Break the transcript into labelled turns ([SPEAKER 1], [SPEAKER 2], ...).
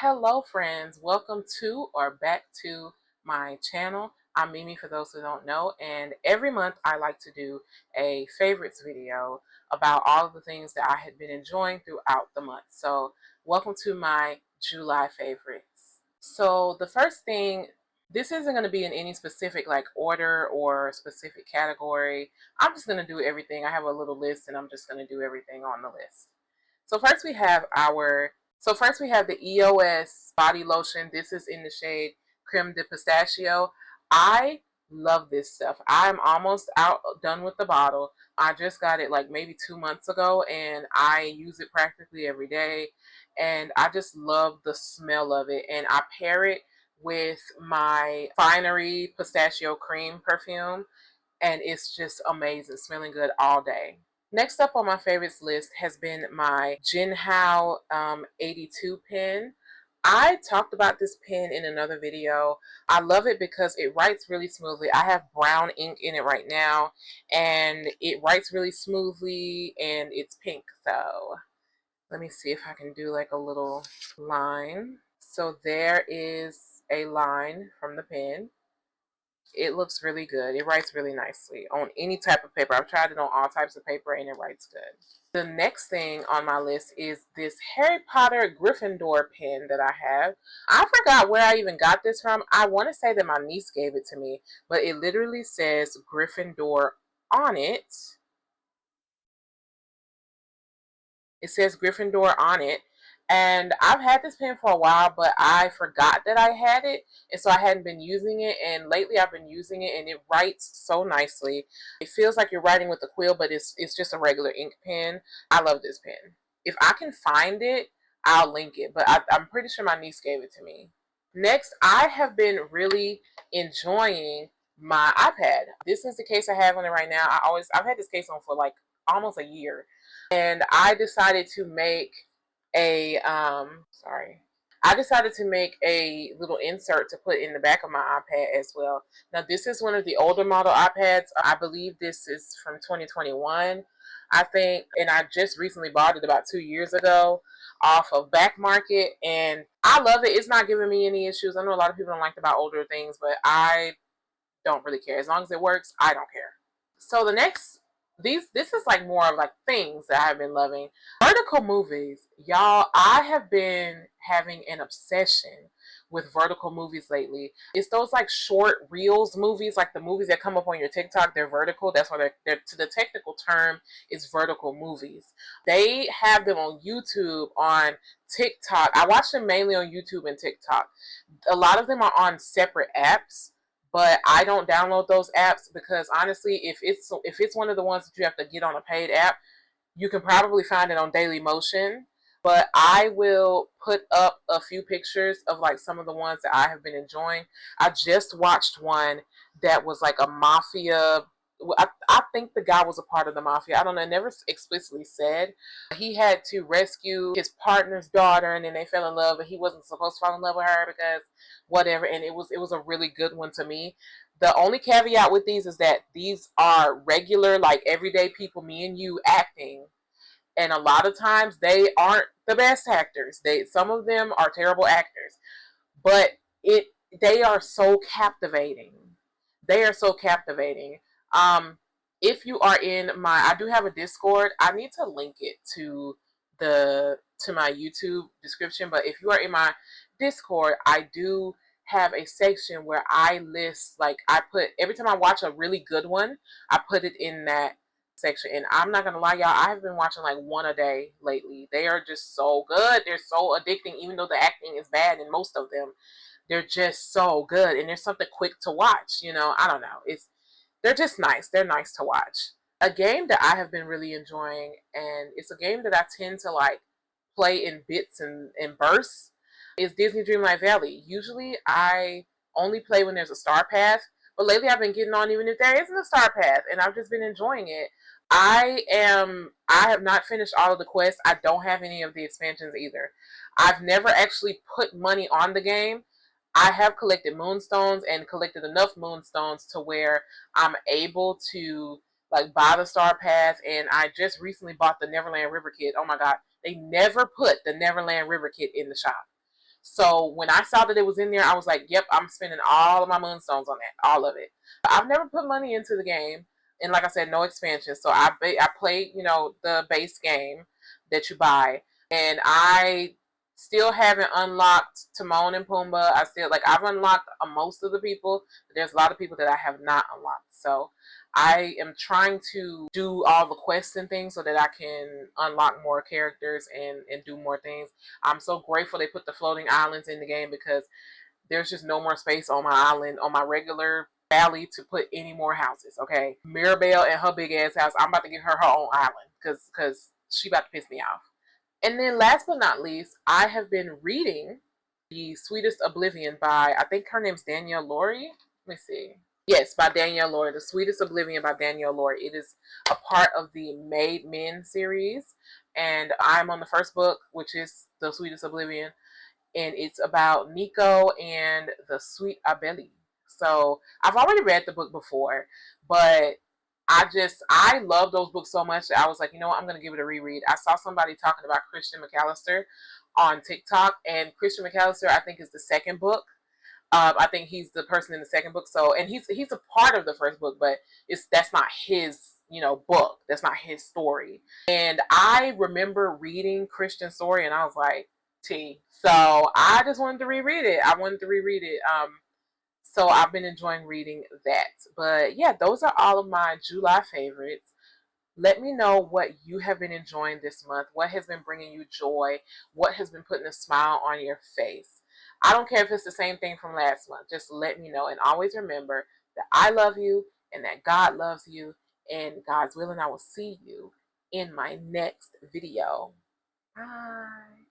[SPEAKER 1] Hello friends, welcome to or back to my channel. I'm Mimi for those who don't know, and every month I like to do a favorites video about all of the things that I had been enjoying throughout the month. So welcome to my July favorites. So the first thing, this isn't going to be in any specific like order or specific category. I'm just going to do everything. I have a little list and I'm just going to do everything on the list. So first we have the EOS body lotion. This is in the shade Creme de Pistachio. I love this stuff. I'm almost done with the bottle. I just got it like maybe 2 months ago and I use it practically every day. And I just love the smell of it. And I pair it with my Finery Pistachio Cream perfume. And it's just amazing, smelling good all day. Next up on my favorites list has been my Jinhao 82 pen. I talked about this pen in another video. I love it because it writes really smoothly. I have brown ink in it right now and it writes really smoothly and it's pink. So let me see if I can do like a little line. So there is a line from the pen. It looks really good. It writes really nicely on any type of paper. I've tried it on all types of paper and it writes good. The next thing on my list is this Harry Potter Gryffindor pen that I have. I forgot where I even got this from. I want to say that my niece gave it to me, but it literally says Gryffindor on it. It says Gryffindor on it. And I've had this pen for a while, but I forgot that I had it. And so I hadn't been using it. And lately I've been using it and it writes so nicely. It feels like you're writing with a quill, but it's just a regular ink pen. I love this pen. If I can find it, I'll link it. But I'm pretty sure my niece gave it to me. Next, I have been really enjoying my iPad. This is the case I have on it right now. I've had this case on for like almost a year. And I decided to make a I decided to make a little insert to put in the back of my iPad as well. Now this is one of the older model iPads. I believe this is from 2021, I think, and I just recently bought it about 2 years ago off of Back Market, and I love it. It's not giving me any issues. I know a lot of people don't like to buy older things, but I don't really care. As long as it works, I don't care. So the next, this is like more of like things that I've been loving. Vertical movies. Y'all, I have been having an obsession with vertical movies lately. It's those like short reels movies, like the movies that come up on your TikTok, they're vertical. That's why they're to the technical term is vertical movies. They have them on YouTube, on TikTok. I watch them mainly on YouTube and TikTok. A lot of them are on separate apps, but I don't download those apps because honestly, if it's one of the ones that you have to get on a paid app, you can probably find it on Daily Motion. But I will put up a few pictures of like some of the ones that I have been enjoying. I just watched one that was like a mafia. I think the guy was a part of the mafia. I don't know. It never explicitly said. He had to rescue his partner's daughter, and then they fell in love, but he wasn't supposed to fall in love with her because whatever. And it was a really good one to me. The only caveat with these is that these are regular, like everyday people, me and you, acting, and a lot of times they aren't the best actors. Some of them are terrible actors, but they are so captivating. They are so captivating. Um, if you are in I do have a Discord. I need to link it to my YouTube description. But if you are in my Discord, I do have a section where I list, like, I put every time I watch a really good one, I put it in that section. And I'm not gonna lie, y'all, I have been watching like one a day lately. They are just so good. They're so addicting, even though the acting is bad in most of them. They're just so good, and there's something quick to watch. I don't know. They're just nice. They're nice to watch. A game that I have been really enjoying, and it's a game that I tend to like play in bits and bursts, is Disney Dreamlight Valley. Usually I only play when there's a star path, but lately I've been getting on even if there isn't a star path, and I've just been enjoying it. I have not finished all of the quests. I don't have any of the expansions either. I've never actually put money on the game. I have collected moonstones and collected enough moonstones to where I'm able to like buy the star path, and I just recently bought the Neverland River Kit. Oh my god, they never put the Neverland River Kit in the shop. So when I saw that it was in there, I was like, yep, I'm spending all of my moonstones on that, all of it. I've never put money into the game, and like I said, no expansion. So I played, you know, the base game that you buy, and I still haven't unlocked Timon and Pumbaa. I've unlocked most of the people. But there's a lot of people that I have not unlocked. So I am trying to do all the quests and things so that I can unlock more characters and do more things. I'm so grateful they put the floating islands in the game because there's just no more space on my island, on my regular valley, to put any more houses. Okay, Mirabelle and her big ass house, I'm about to give her her own island because she about to piss me off. And then last but not least, I have been reading The Sweetest Oblivion by, I think her name's Danielle Laurie. Let me see. Yes, by Danielle Laurie. The Sweetest Oblivion by Danielle Laurie. It is a part of the Made Men series. And I'm on the first book, which is The Sweetest Oblivion. And it's about Nico and the Sweet Abeli. So I've already read the book before, but I love those books so much that I was like, you know what, I'm gonna give it a reread. I saw somebody talking about Christian McAllister on TikTok, and Christian McAllister I think is the second book. I think he's the person in the second book. So, and he's a part of the first book, but that's not his, you know, book. That's not his story. And I remember reading Christian's story, and I was like, T. So I just wanted to reread it. I wanted to reread it. So I've been enjoying reading that. But yeah, those are all of my July favorites. Let me know what you have been enjoying this month. What has been bringing you joy? What has been putting a smile on your face? I don't care if it's the same thing from last month. Just let me know. And always remember that I love you and that God loves you. And God's willing, I will see you in my next video. Bye.